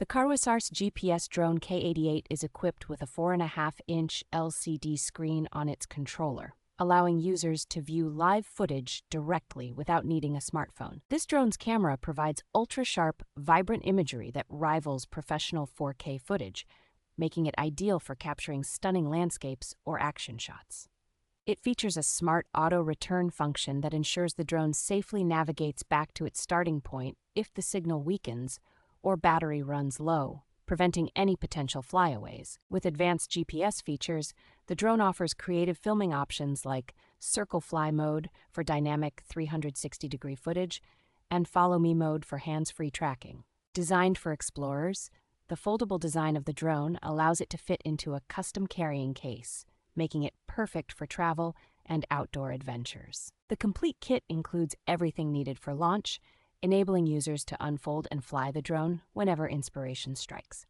The Karuisrc GPS Drone K88 is equipped with a 4.5-inch LCD screen on its controller, allowing users to view live footage directly without needing a smartphone. This drone's camera provides ultra-sharp, vibrant imagery that rivals professional 4K footage, making it ideal for capturing stunning landscapes or action shots. It features a smart auto-return function that ensures the drone safely navigates back to its starting point if the signal weakens or battery runs low, preventing any potential flyaways. With advanced GPS features, the drone offers creative filming options like circle fly mode for dynamic 360-degree footage and follow me mode for hands-free tracking. Designed for explorers, the foldable design of the drone allows it to fit into a custom carrying case, making it perfect for travel and outdoor adventures. The complete kit includes everything needed for launch, enabling users to unfold and fly the drone whenever inspiration strikes.